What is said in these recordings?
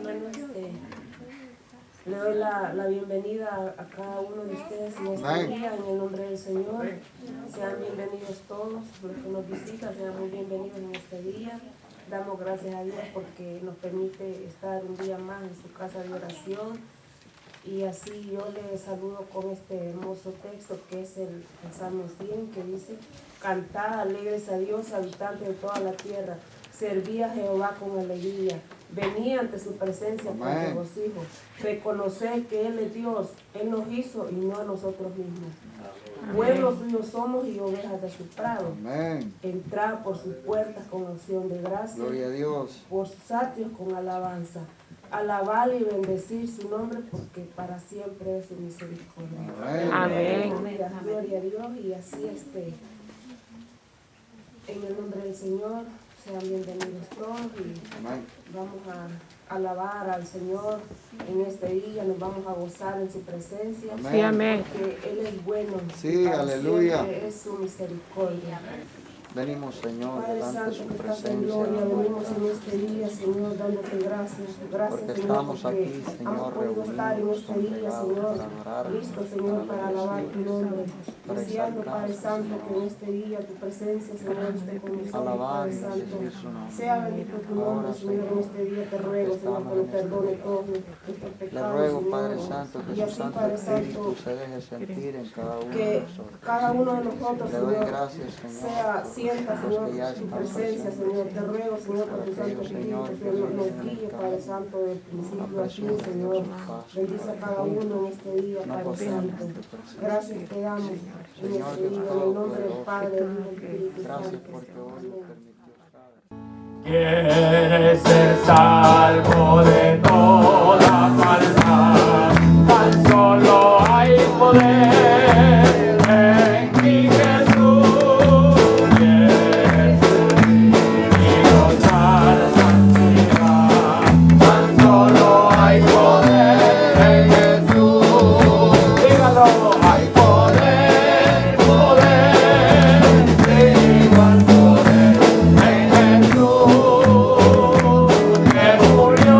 hermano, le doy la bienvenida a cada uno de ustedes en este día, en el nombre del Señor. Sean bienvenidos todos los que nos visitan, sean muy bienvenidos en este día. Damos gracias a Dios porque nos permite estar un día más en su casa de oración. Y así yo les saludo con este hermoso texto que es el Salmo 100, que dice: cantad alegres a Dios, habitantes de toda la tierra, serví a Jehová con alegría, venid ante su presencia con regocijo, reconocer que Él es Dios, Él nos hizo y no a nosotros mismos. Pueblo suyo somos y ovejas de su prado. Entrad por sus puertas con acción de gracia, Gloria a Dios. Por sus atrios con alabanza. Alabar y bendecir su nombre porque para siempre es su misericordia. Amén. Gloria a Dios. Y así en el nombre del Señor sean bienvenidos todos y vamos a alabar al Señor en este día, nos vamos a gozar en su presencia. Sí, amén. Porque Él es bueno. Sí, para aleluya. siempre es su misericordia. Venimos, Señor, Padre delante de Santo, su que estás en presencia, gloria, venimos en este día, Señor, dándote gracias. Gracias, porque Señor, estamos porque aquí, Señor, hemos podido estar en reunidos, este día, congregados Señor, para adorar, listo, Señor, para alabar tu nombre. para Deseando, exaltar, Padre Santo, Señor. que en este día tu presencia, Señor, esté con nosotros, alabar Padre y Santo. bendecir su nombre. Sea bendito tu nombre, Ahora, Señor, en este día te ruego, Señor, que nos perdone todos nuestros Le pecados, ruego, Señor. Padre Santo, que Y su así, Santo Padre Espíritu Santo, se deje sentir en cada uno de que nosotros. cada uno de nosotros, Le doy Señor, gracias, Señor, sienta, por los Señor, que ya tu están presencia, Señor. Te ruego, Señor, por tu Para Santo aquellos, Señor, Espíritu, que Señor, nos vienen guíe, en Padre camino. Santo, del principio a fin, Apreciamos Señor. su paso, Bendice a cada uno en este día, no Padre podemos Santo. tu presencia. Gracias te damos en Señor, este que día, en todo el nombre del poderoso. Padre, del Hijo y del Espíritu Gracias Santo. porque hoy nos Amén. permitió estar. Quieres ser salvo de toda maldad, tan solo hay poder en ti, Jesús. Quieres vivir y gozar santidad, tan solo hay poder en Jesús. Dígalo, hay poder, poder, sin igual poder en Jesús, que murió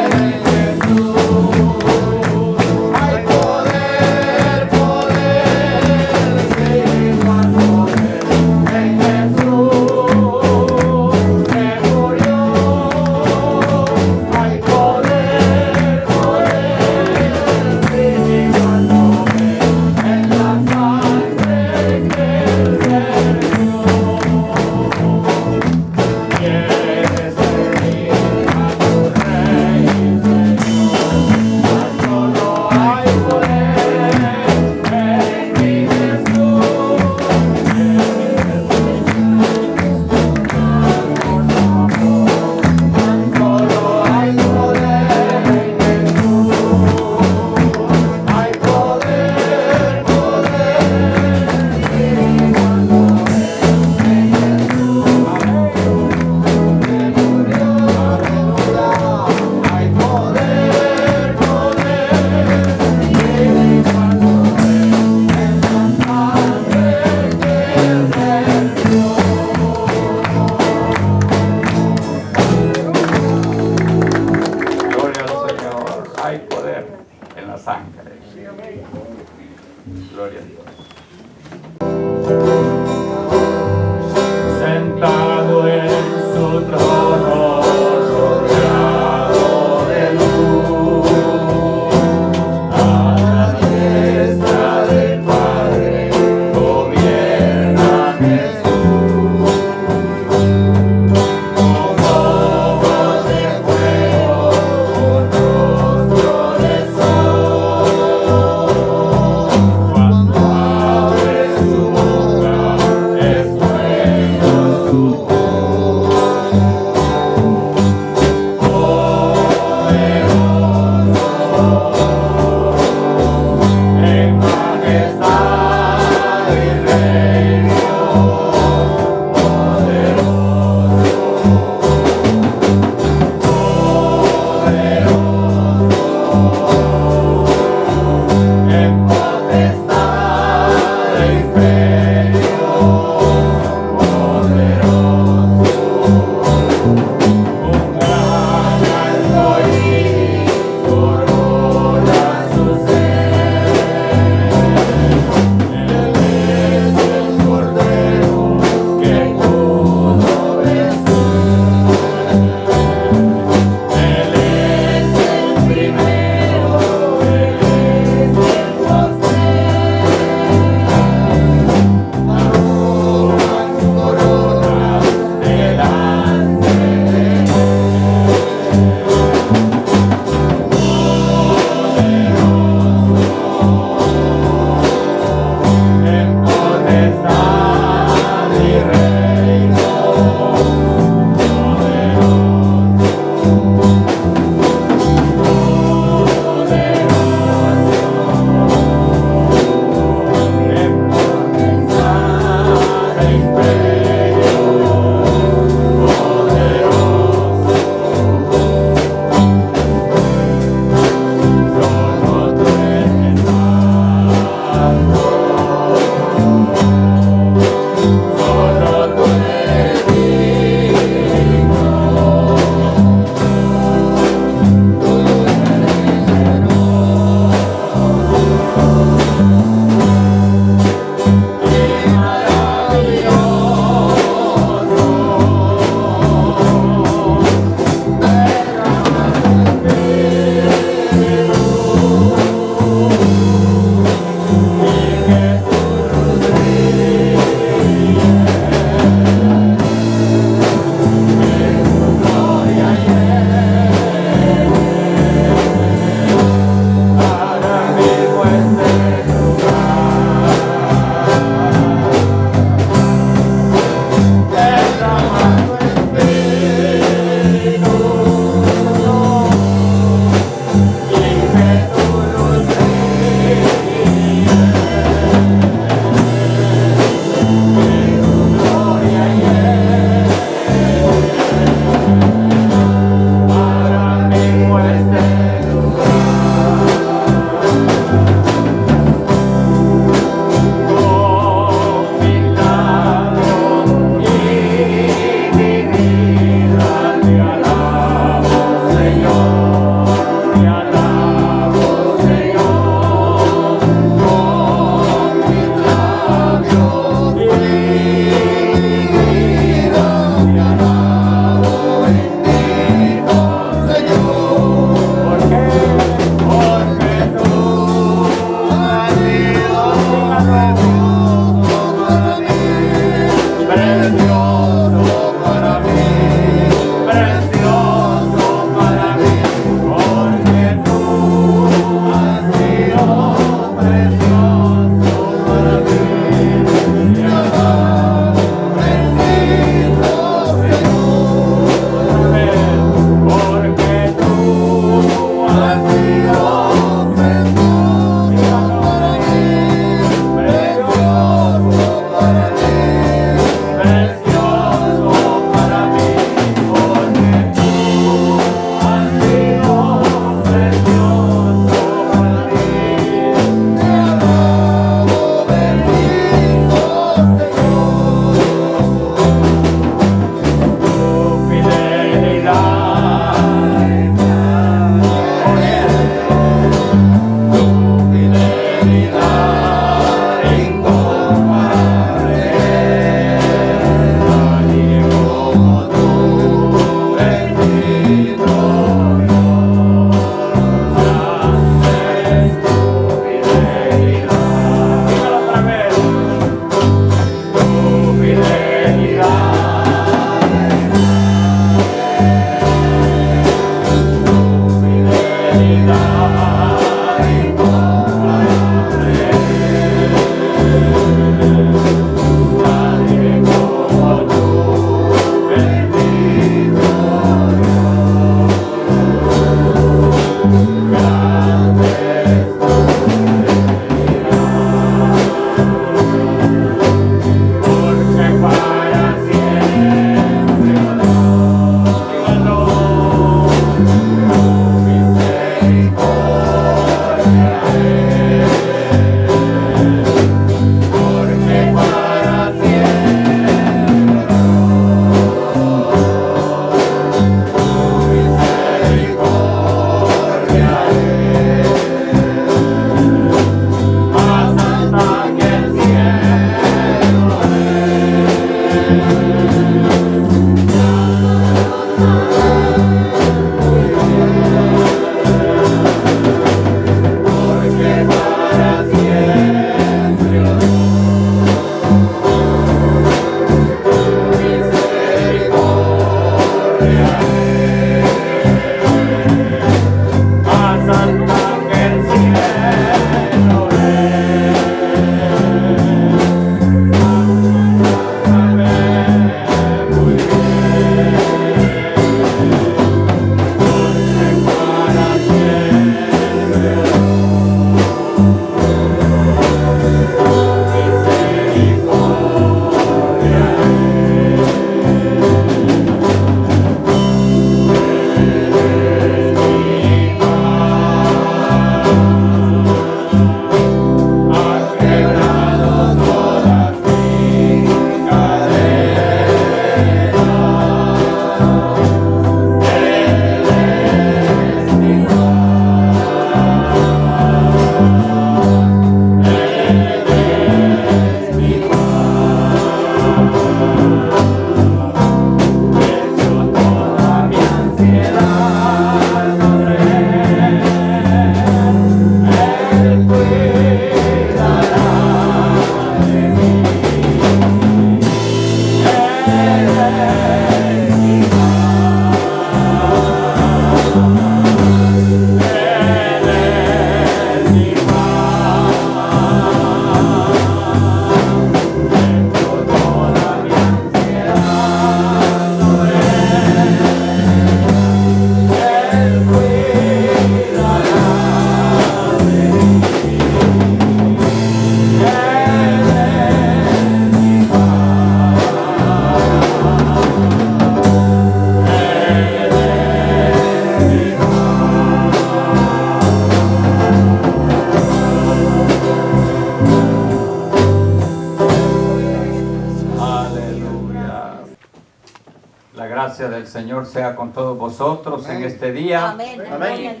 gracia del Señor sea con todos vosotros. Amén. En este día. Amén. Amén.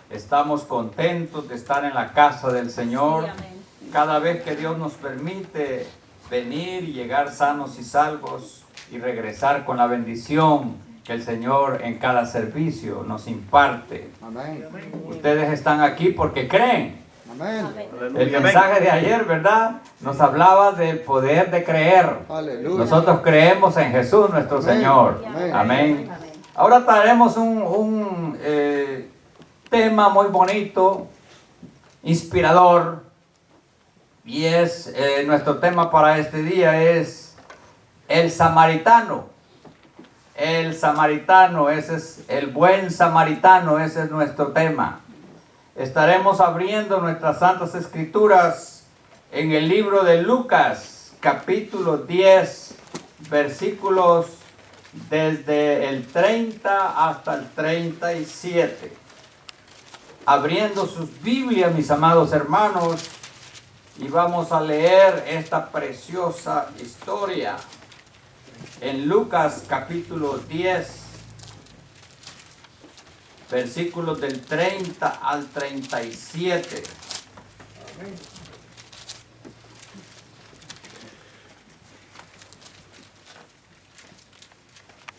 Estamos contentos de estar en la casa del Señor. Sí, cada vez que Dios nos permite venir y llegar sanos y salvos y regresar con la bendición que el Señor en cada servicio nos imparte. Amén. Ustedes están aquí porque creen. Amén. El mensaje de ayer, ¿verdad? Nos hablaba del poder de creer. Aleluya. Nosotros creemos en Jesús nuestro Amén. Señor. Amén. Amén. Ahora traemos un tema muy bonito, inspirador, y es nuestro tema para este día es el samaritano. El samaritano, ese es el buen samaritano, ese es nuestro tema. Estaremos abriendo nuestras santas escrituras en el libro de Lucas, capítulo 10, versículos desde el 30 hasta el 37. Abriendo sus Biblias, mis amados hermanos, y vamos a leer esta preciosa historia en Lucas capítulo 10, versículos del 30 al 37. Amén.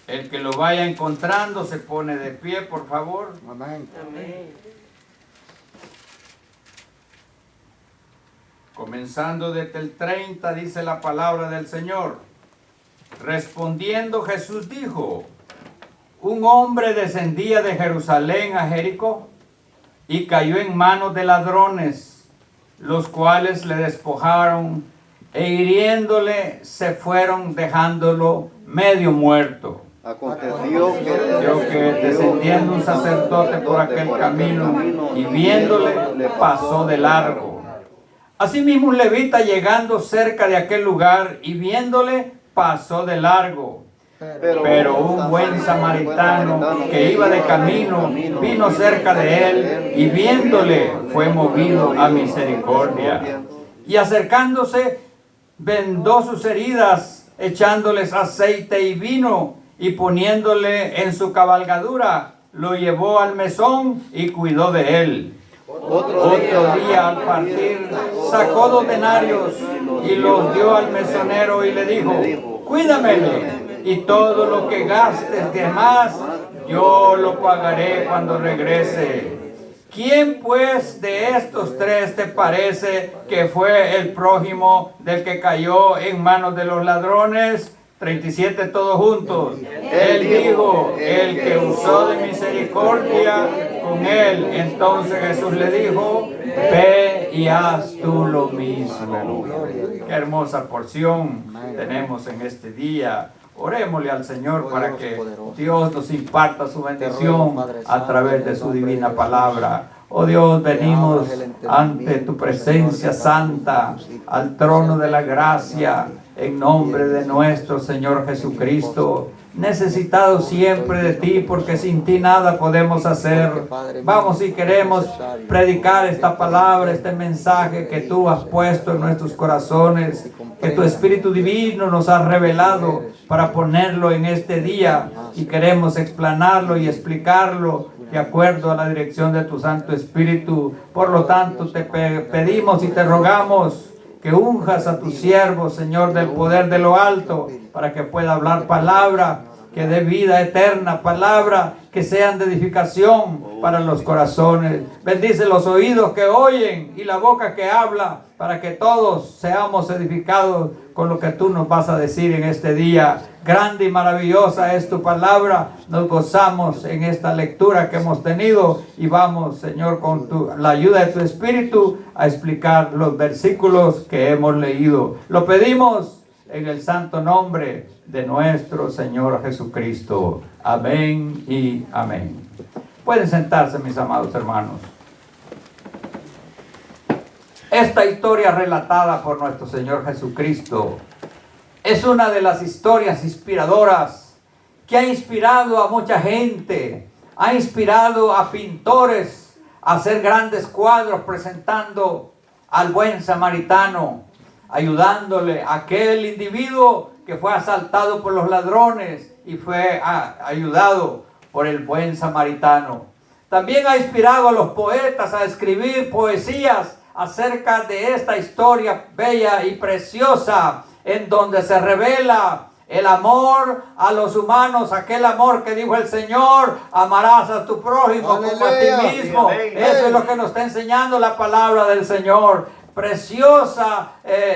El que lo vaya encontrando se pone de pie, por favor. Amén. Amén. Comenzando desde el 30, dice la palabra del Señor. Respondiendo Jesús dijo: un hombre descendía de Jerusalén a Jericó y cayó en manos de ladrones, los cuales le despojaron e hiriéndole se fueron dejándolo medio muerto. Aconteció que descendiendo un sacerdote por aquel camino y viéndole pasó de largo. Asimismo un levita llegando cerca de aquel lugar y viéndole pasó de largo. Pero un buen samaritano que iba de camino vino cerca de él y viéndole fue movido a misericordia. Y acercándose vendó sus heridas, echándoles aceite y vino y poniéndole en su cabalgadura, lo llevó al mesón y cuidó de él. Otro día al partir sacó 2 denarios y los dio al mesonero y le dijo: cuídamele. Y todo lo que gastes de más, yo lo pagaré cuando regrese. ¿Quién pues de estos 3 te parece que fue el prójimo del que cayó en manos de los ladrones? 37 todos juntos. Él dijo, el que usó de misericordia con él. Entonces Jesús le dijo, ve y haz tú lo mismo. Qué hermosa porción tenemos en este día. Orémosle al Señor para que Dios nos imparta su bendición a través de su divina palabra. Oh Dios, venimos ante tu presencia santa, al trono de la gracia, en nombre de nuestro Señor Jesucristo. Necesitados siempre de ti, porque sin ti nada podemos hacer. Vamos, y queremos predicar esta palabra, este mensaje que tú has puesto en nuestros corazones, que tu Espíritu Divino nos ha revelado para ponerlo en este día, y queremos explanarlo y explicarlo de acuerdo a la dirección de tu Santo Espíritu. Por lo tanto, te pedimos y te rogamos que unjas a tu siervo, Señor, del poder de lo alto, para que pueda hablar palabra que dé vida eterna, palabra que sean de edificación para los corazones. Bendice los oídos que oyen y la boca que habla, para que todos seamos edificados con lo que tú nos vas a decir en este día. Grande y maravillosa es tu palabra. Nos gozamos en esta lectura que hemos tenido, y vamos, Señor, con la ayuda de tu Espíritu, a explicar los versículos que hemos leído. Lo pedimos en el santo nombre de nuestro Señor Jesucristo. Amén y amén. Pueden sentarse, mis amados hermanos. Esta historia relatada por nuestro Señor Jesucristo es una de las historias inspiradoras que ha inspirado a mucha gente, ha inspirado a pintores a hacer grandes cuadros presentando al buen samaritano, ayudándole a aquel individuo que fue asaltado por los ladrones y fue ayudado por el buen samaritano. También ha inspirado a los poetas a escribir poesías acerca de esta historia bella y preciosa, en donde se revela el amor a los humanos, aquel amor que dijo el Señor: amarás a tu prójimo como a ti mismo. Eso es lo que nos está enseñando la palabra del Señor. Preciosa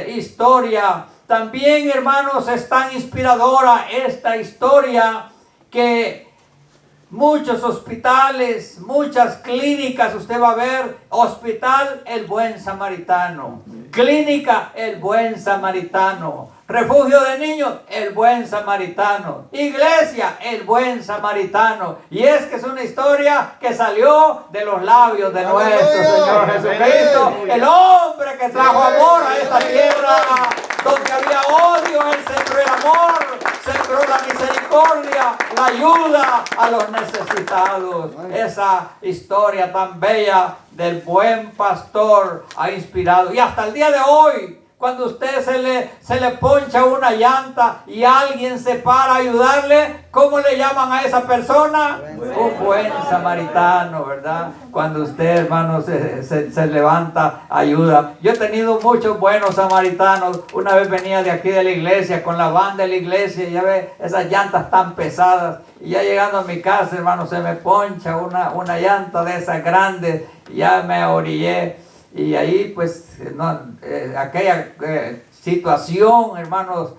historia. También, hermanos, es tan inspiradora esta historia que muchos hospitales, muchas clínicas, usted va a ver: hospital El Buen Samaritano, clínica El Buen Samaritano, refugio de niños El Buen Samaritano, iglesia El Buen Samaritano. Y es que es una historia que salió de los labios de nuestro Señor Jesucristo, el hombre que trajo amor a esta tierra. Donde había odio, Él sembró el amor, sembró la misericordia, la ayuda a los necesitados. Esa historia tan bella del buen pastor ha inspirado. Y hasta el día de hoy, cuando usted se le poncha una llanta y alguien se para a ayudarle, ¿cómo le llaman a esa persona? Un buen samaritano, ¿verdad? Cuando usted, hermano, se levanta, ayuda. Yo he tenido muchos buenos samaritanos. Una vez venía de aquí de la iglesia con la banda de la iglesia, y ya ve esas llantas tan pesadas. Y ya llegando a mi casa, hermano, se me poncha una llanta de esas grandes, y ya me orillé. Y ahí pues aquella situación, hermanos,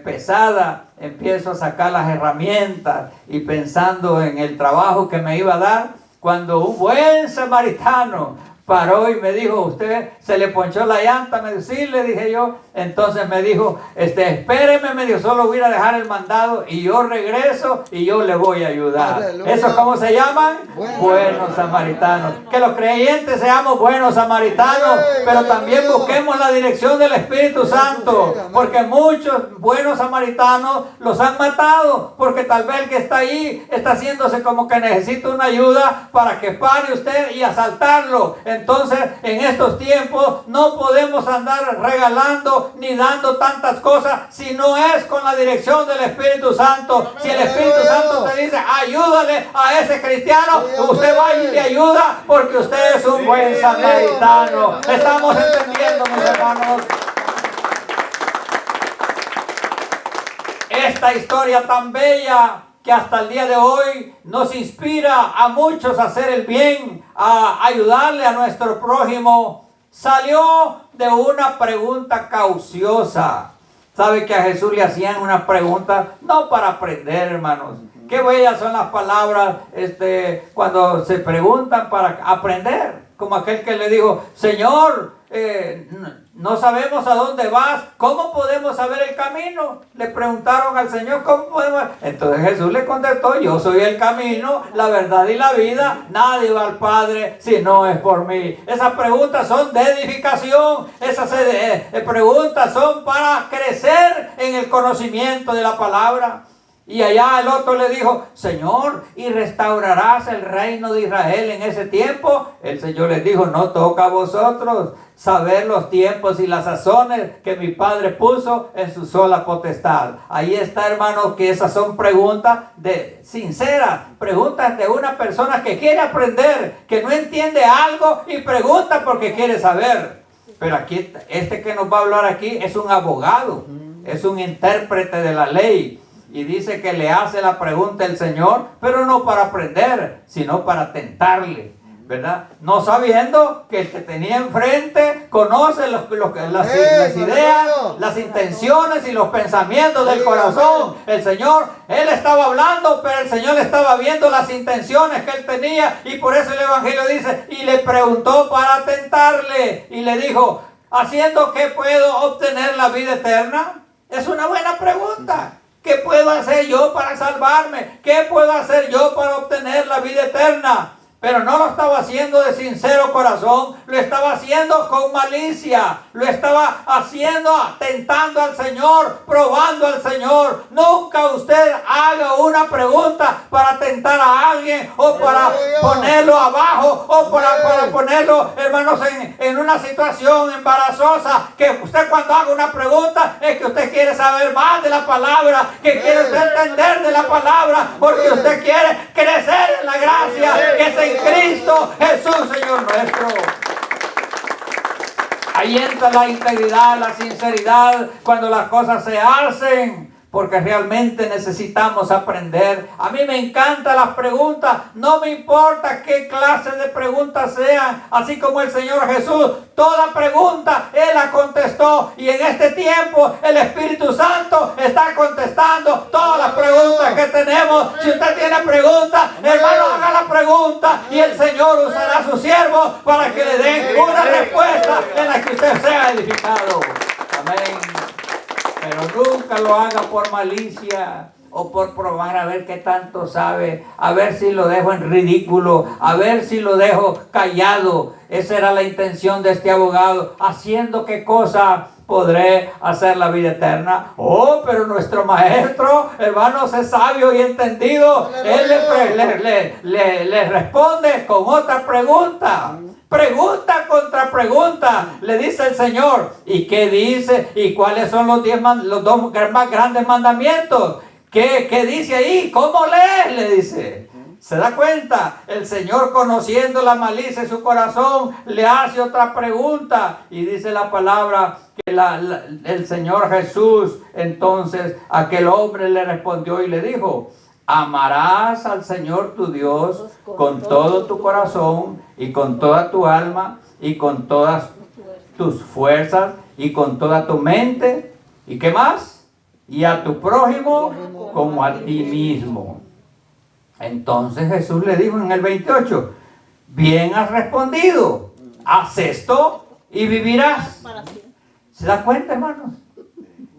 pesada, empiezo a sacar las herramientas y pensando en el trabajo que me iba a dar, cuando un buen samaritano paró y me dijo: usted se le ponchó la llanta. Me dijo: sí, le dije yo. Entonces me dijo: espéreme, me dijo, solo voy a dejar el mandado y yo regreso y yo le voy a ayudar. Aleluya. ¿Eso cómo se llaman? Buenos samaritanos. Que los creyentes seamos buenos samaritanos, pero también busquemos la dirección del Espíritu Santo, porque muchos buenos samaritanos los han matado, porque tal vez el que está ahí está haciéndose como que necesita una ayuda para que pare usted y asaltarlo. Entonces, en estos tiempos no podemos andar regalando ni dando tantas cosas si no es con la dirección del Espíritu Santo. Si el Espíritu Santo te dice: ayúdale a ese cristiano, usted va y le ayuda, porque usted es un buen samaritano. ¿Estamos entendiendo, mis hermanos? Esta historia tan bella que hasta el día de hoy nos inspira a muchos a hacer el bien, a ayudarle a nuestro prójimo, salió de una pregunta cauciosa Sabe que a Jesús le hacían una pregunta, no para aprender, hermanos. Qué bellas son las palabras cuando se preguntan para aprender. Como aquel que le dijo, Señor, no sabemos a dónde vas, ¿cómo podemos saber el camino? Le preguntaron al Señor, ¿cómo podemos? Entonces Jesús le contestó, yo soy el camino, la verdad y la vida, nadie va al Padre si no es por mí. Esas preguntas son de edificación, esas preguntas son para crecer en el conocimiento de la palabra. Y allá el otro le dijo, Señor, ¿y restaurarás el reino de Israel en ese tiempo? El Señor les dijo, no toca a vosotros saber los tiempos y las sazones que mi Padre puso en su sola potestad. Ahí está, hermanos, que esas son preguntas sinceras, preguntas de una persona que quiere aprender, que no entiende algo y pregunta porque quiere saber. Pero aquí, que nos va a hablar aquí es un abogado, es un intérprete de la ley. Y dice que le hace la pregunta el Señor, pero no para aprender, sino para tentarle, ¿verdad? No sabiendo que el que tenía enfrente conoce las ideas, las intenciones y los pensamientos del corazón. El Señor, Él estaba hablando, pero el Señor estaba viendo las intenciones que Él tenía. Y por eso el Evangelio dice, y le preguntó para tentarle. Y le dijo, ¿haciendo qué puedo obtener la vida eterna? Es una buena pregunta. ¿Qué puedo hacer yo para salvarme? ¿Qué puedo hacer yo para obtener la vida eterna? Pero no lo estaba haciendo de sincero corazón, lo estaba haciendo con malicia, lo estaba haciendo tentando al Señor, probando al Señor. Nunca usted haga una pregunta para tentar a alguien o para ponerlo abajo o para ponerlo, hermanos, en una situación embarazosa. Que usted cuando haga una pregunta es que usted quiere saber más de la palabra, que quiere usted entender de la palabra, porque usted quiere crecer en la gracia que se Cristo Jesús, Señor nuestro. Ahí entra la integridad, la sinceridad, cuando las cosas se hacen, porque realmente necesitamos aprender. A mí me encantan las preguntas, no me importa qué clase de preguntas sean, así como el Señor Jesús, toda pregunta Él la contestó, y en este tiempo el Espíritu Santo está contestando todas las preguntas que tenemos. Si usted tiene preguntas, hermano, haga la pregunta y el Señor usará a sus siervos para que le den una respuesta en la que usted sea edificado. Amén. Pero nunca lo haga por malicia o por probar a ver qué tanto sabe, a ver si lo dejo en ridículo, a ver si lo dejo callado. Esa era la intención de este abogado. ¿Haciendo qué cosa podré hacer la vida eterna? Oh, pero nuestro maestro, hermanos, es sabio y entendido. Él le responde con otra pregunta. Pregunta contra pregunta, le dice el Señor. ¿Y qué dice? ¿Y cuáles son los dos más grandes mandamientos? ¿Qué dice ahí? ¿Cómo lees? Le dice. ¿Se da cuenta? El Señor, conociendo la malicia en su corazón, le hace otra pregunta. Y dice la palabra que el Señor Jesús, entonces, aquel hombre le respondió y le dijo, amarás al Señor tu Dios con todo tu corazón y con toda tu alma y con todas tus fuerzas y con toda tu mente. ¿Y qué más? Y a tu prójimo como a ti mismo. Entonces Jesús le dijo en el 28, bien has respondido, haz esto y vivirás. ¿Se da cuenta, hermanos?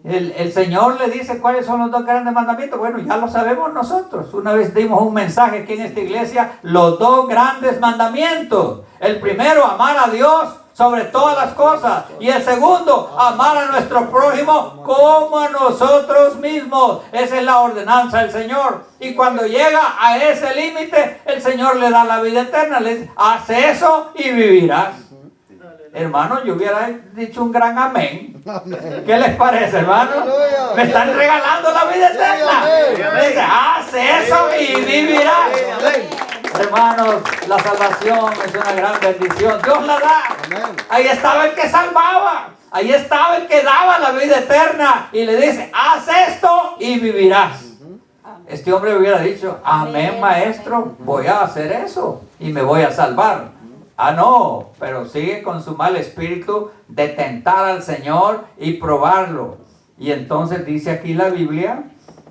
El Señor le dice cuáles son los dos grandes mandamientos. Bueno, ya lo sabemos nosotros. Una vez dimos un mensaje aquí en esta iglesia, los dos grandes mandamientos. El primero, amar a Dios sobre todas las cosas. Y el segundo, amar a nuestro prójimo como a nosotros mismos. Esa es la ordenanza del Señor. Y cuando llega a ese límite, el Señor le da la vida eterna. Le dice, haz eso y vivirás. Hermano, yo hubiera dicho un gran amén. ¿Qué les parece, hermano? Me están regalando la vida eterna. Me dice, haz eso y vivirás. Hermanos, la salvación es una gran bendición. Dios la da. Ahí estaba el que salvaba. Ahí estaba el que daba la vida eterna. Y le dice, haz esto y vivirás. Este hombre hubiera dicho, amén, maestro, voy a hacer eso y me voy a salvar. Ah, no, pero sigue con su mal espíritu de tentar al Señor y probarlo. Y entonces dice aquí la Biblia,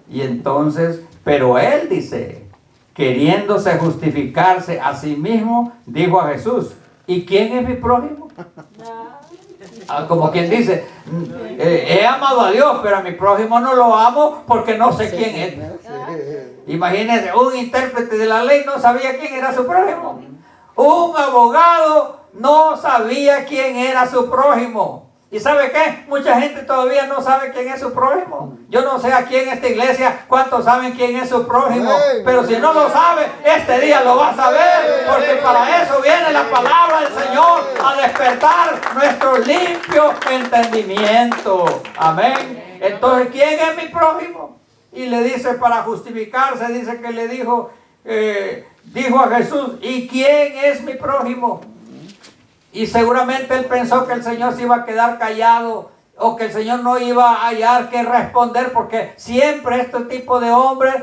y entonces, pero él dice, queriéndose justificarse a sí mismo, dijo a Jesús, ¿y quién es mi prójimo? Como quien dice, he amado a Dios, pero a mi prójimo no lo amo porque no sé quién es. Imagínense, un intérprete de la ley no sabía quién era su prójimo. Un abogado no sabía quién era su prójimo. ¿Y sabe qué? Mucha gente todavía no sabe quién es su prójimo. Yo no sé aquí en esta iglesia cuántos saben quién es su prójimo. Pero si no lo sabe, este día lo va a saber. Porque para eso viene la palabra del Señor, a despertar nuestro limpio entendimiento. Amén. Entonces, ¿quién es mi prójimo? Y le dice, para justificarse, dice que le dijo a Jesús, ¿y quién es mi prójimo? Y seguramente él pensó que el Señor se iba a quedar callado o que el Señor no iba a hallar qué responder, porque siempre este tipo de hombres,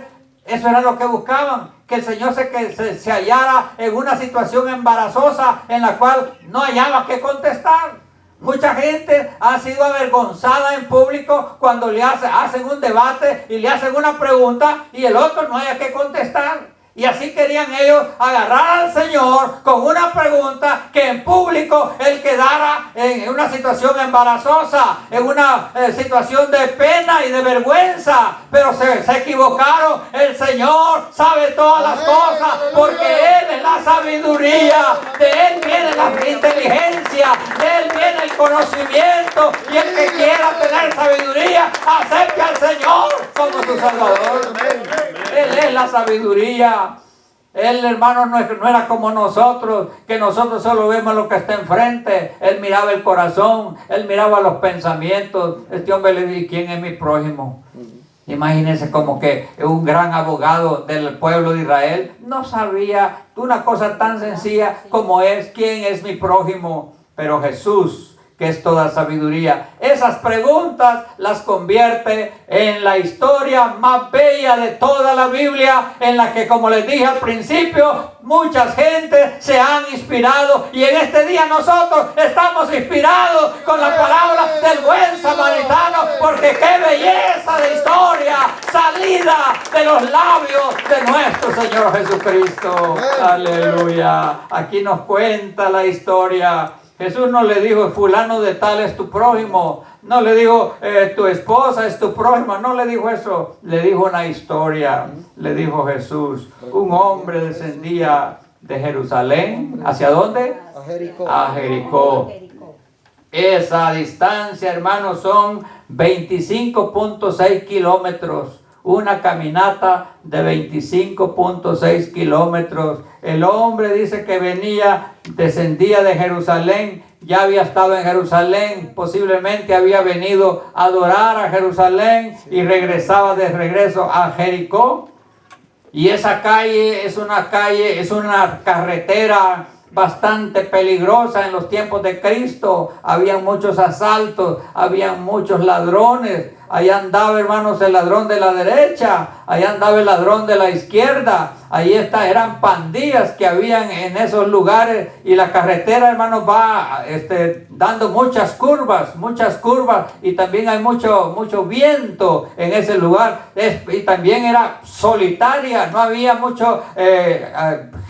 eso era lo que buscaban, que el Señor se hallara en una situación embarazosa en la cual no hallaba qué contestar. Mucha gente ha sido avergonzada en público cuando le hacen un debate y le hacen una pregunta y el otro no haya qué contestar. Y así querían ellos agarrar al Señor con una pregunta que en público Él quedara en una situación embarazosa, en una situación de pena y de vergüenza. Pero se equivocaron. El Señor sabe todas las cosas porque Él es la sabiduría. De Él viene la inteligencia, de Él viene el conocimiento. Y el que quiera tener sabiduría, acepte al Señor como su Salvador. Él es la sabiduría. Él, hermano, no era como nosotros, que nosotros solo vemos lo que está enfrente. Él miraba el corazón, él miraba los pensamientos. Este hombre le dijo, ¿quién es mi prójimo? Imagínense como que un gran abogado del pueblo de Israel no sabía una cosa tan sencilla como es, ¿quién es mi prójimo? Pero Jesús, que es toda sabiduría, esas preguntas las convierte en la historia más bella de toda la Biblia, en la que, como les dije al principio, muchas gentes se han inspirado, y en este día nosotros estamos inspirados con la palabra del buen samaritano, porque qué belleza de historia salida de los labios de nuestro Señor Jesucristo. Aleluya. Aquí nos cuenta la historia. Jesús no le dijo, fulano de tal es tu prójimo. No le dijo, tu esposa es tu prójima. No le dijo eso. Le dijo una historia. Le dijo Jesús, un hombre descendía de Jerusalén. ¿Hacia dónde? A Jericó. A Jericó. Esa distancia, hermanos, son 25.6 kilómetros. Una caminata de 25.6 kilómetros. El hombre dice que descendía de Jerusalén, ya había estado en Jerusalén, posiblemente había venido a adorar a Jerusalén y regresaba de regreso a Jericó. Y esa calle es una carretera bastante peligrosa en los tiempos de Cristo. Había muchos asaltos, había muchos ladrones. Allá andaba, hermanos, el ladrón de la derecha, allá andaba el ladrón de la izquierda. Ahí eran pandillas que habían en esos lugares, y la carretera, hermanos, va dando muchas curvas, y también hay mucho viento en ese lugar. Y también era solitaria, no había mucho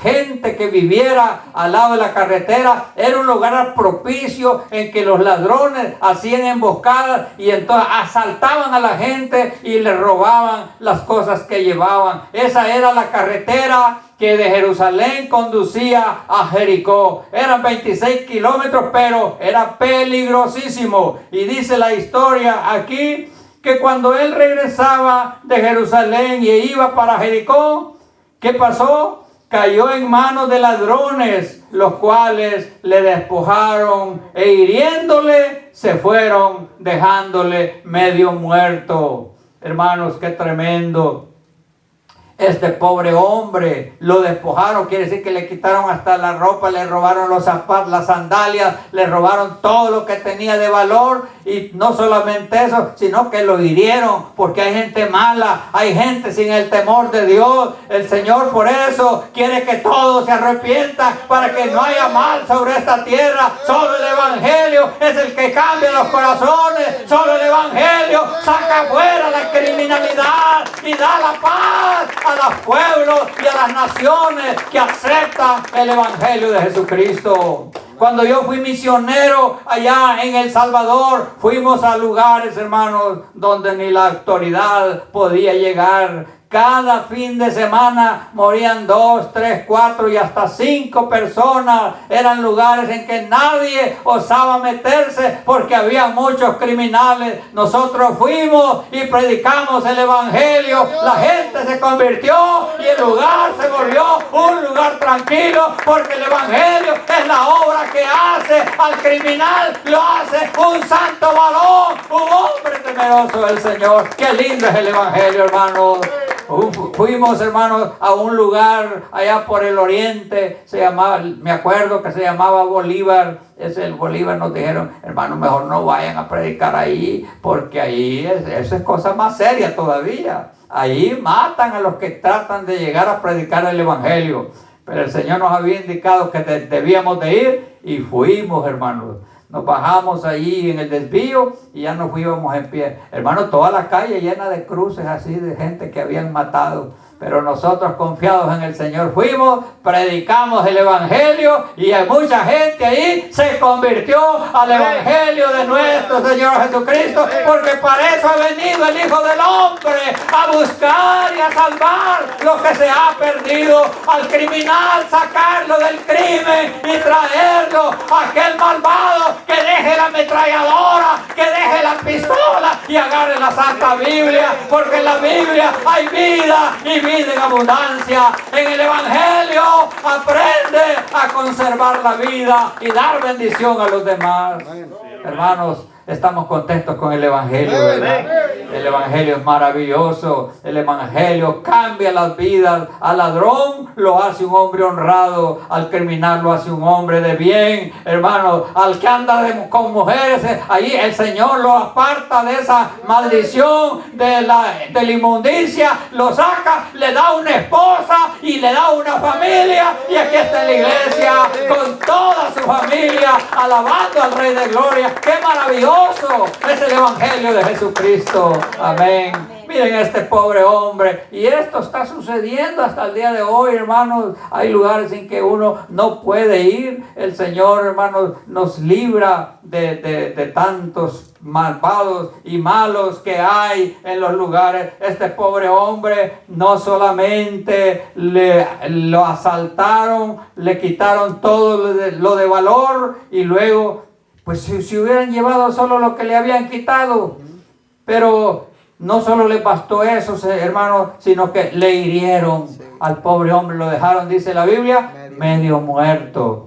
gente que viviera al lado de la carretera. Era un lugar propicio en que los ladrones hacían emboscadas y entonces asaltaban a la gente y les robaban las cosas que llevaban. Esa era la carretera que de Jerusalén conducía a Jericó. Eran 26 kilómetros, pero era peligrosísimo. Y dice la historia aquí que cuando él regresaba de Jerusalén y iba para Jericó, ¿qué pasó? Cayó en manos de ladrones, los cuales le despojaron e hiriéndole se fueron, dejándole medio muerto. Hermanos, qué tremendo. Este pobre hombre lo despojaron, quiere decir que le quitaron hasta la ropa, le robaron los zapatos, las sandalias, le robaron todo lo que tenía de valor. Y no solamente eso, sino que lo hirieron, porque hay gente mala, hay gente sin el temor de Dios. El Señor por eso quiere que todos se arrepientan, para que no haya mal sobre esta tierra. Solo el Evangelio es el que cambia los corazones. Solo el Evangelio saca fuera la criminalidad y da la paz a los pueblos y a las naciones que aceptan el Evangelio de Jesucristo. Cuando yo fui misionero allá en El Salvador, fuimos a lugares, hermanos, donde ni la autoridad podía llegar. Cada fin de semana morían 2, 3, 4 y hasta 5 personas. Eran lugares en que nadie osaba meterse porque había muchos criminales. Nosotros fuimos y predicamos el Evangelio. La gente se convirtió y el lugar se volvió un lugar tranquilo, porque el Evangelio es la obra que hace al criminal, lo hace un santo varón, un hombre temeroso del Señor. Qué lindo es el Evangelio, hermanos. Fuimos, hermanos, a un lugar allá por el oriente, se llamaba, me acuerdo que se llamaba Bolívar. Ese el Bolívar, nos dijeron, hermanos, mejor no vayan a predicar ahí, porque ahí eso es cosa más seria todavía. Ahí matan a los que tratan de llegar a predicar el Evangelio. Pero el Señor nos había indicado que debíamos de ir, y fuimos, hermanos. Nos bajamos allí en el desvío y ya nos fuimos en pie. Hermano, toda la calle llena de cruces así, de gente que habían matado. Pero nosotros, confiados en el Señor, fuimos, predicamos el Evangelio, y hay mucha gente ahí se convirtió al Evangelio de nuestro Señor Jesucristo, porque para eso ha venido el Hijo del Hombre, a buscar y a salvar lo que se ha perdido. Al criminal, sacarlo del crimen y traerlo a aquel malvado que deje la ametralladora, que deje la pistola y agarre la Santa Biblia, porque en la Biblia hay vida y vida en abundancia. En el Evangelio aprende a conservar la vida y dar bendición a los demás. Hermanos, estamos contentos con el Evangelio, ¿verdad? El Evangelio es maravilloso. El Evangelio cambia las vidas. Al ladrón lo hace un hombre honrado, al criminal lo hace un hombre de bien. Hermanos, al que anda con mujeres, ahí el Señor lo aparta de esa maldición de la inmundicia, lo saca, le da una esposa y le da una familia. Y aquí está la iglesia con toda su familia, alabando al Rey de Gloria. ¡Qué maravilloso es el Evangelio de Jesucristo! Amén. Miren este pobre hombre, y esto está sucediendo hasta el día de hoy, hermanos. Hay lugares en que uno no puede ir. El Señor, hermanos, nos libra de tantos malvados y malos que hay en los lugares. Este pobre hombre no solamente lo asaltaron, le quitaron todo lo de valor, y luego, pues si hubieran llevado solo lo que le habían quitado. Pero no solo le bastó eso, hermano, sino que le hirieron al pobre hombre, lo dejaron, dice la Biblia, medio muerto.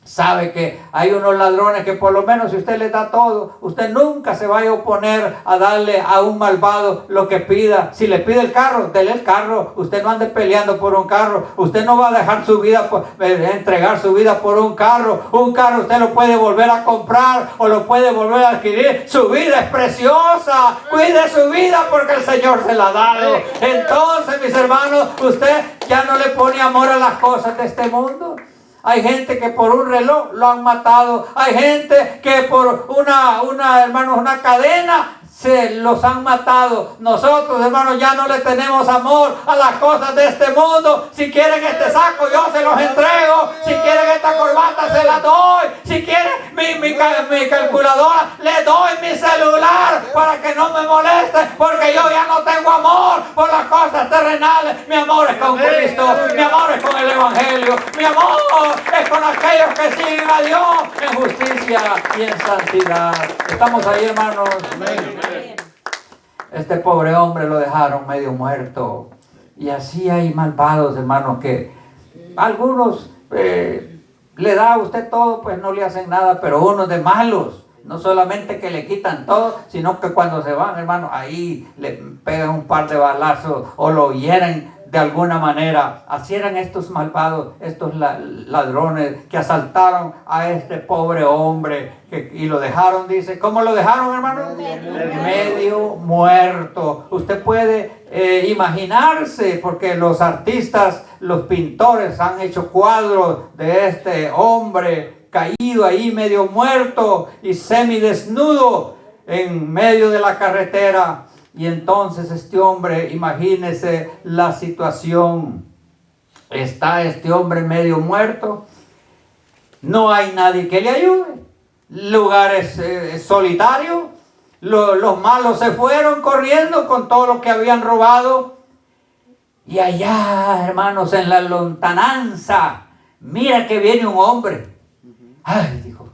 Sabe que hay unos ladrones que, por lo menos, si usted les da todo, usted nunca se vaya a oponer a darle a un malvado lo que pida. Si le pide el carro, dele el carro. Usted no ande peleando por un carro. Usted no va a dejar su vida, entregar su vida por un carro. Un carro usted lo puede volver a comprar o lo puede volver a adquirir. Su vida es preciosa. Cuide su vida, porque el Señor se la ha dado. Entonces, mis hermanos, usted ya no le pone amor a las cosas de este mundo. Hay gente que por un reloj lo han matado. Hay gente que por una cadena se los han matado. Nosotros, hermanos, ya no le tenemos amor a las cosas de este mundo. Si quieren este saco, yo se los entrego. Si quieren esta corbata, se la doy. Si quieren mi calculadora, le doy mi celular para que no me moleste, porque yo ya no tengo amor por las cosas terrenales. Mi amor es con Cristo. Mi amor es con el Evangelio. Mi amor es con aquellos que siguen a Dios en justicia y en santidad. Estamos ahí, hermanos. Amén. Este pobre hombre lo dejaron medio muerto. Y así hay malvados, hermanos, que algunos le da a usted todo, pues no le hacen nada, pero unos de malos, no solamente que le quitan todo, sino que cuando se van, hermanos, ahí le pegan un par de balazos o lo hieren de alguna manera. Así eran estos malvados, estos ladrones que asaltaron a este pobre hombre y lo dejaron, dice, ¿cómo lo dejaron, hermano? Medio muerto. Usted puede imaginarse, porque los artistas, los pintores han hecho cuadros de este hombre caído ahí medio muerto y semidesnudo en medio de la carretera. Y entonces este hombre, imagínese la situación, está este hombre medio muerto, no hay nadie que le ayude, lugares solitarios, los malos se fueron corriendo con todo lo que habían robado. Y allá, hermanos, en la lontananza, mira que viene un hombre. Ay, dijo,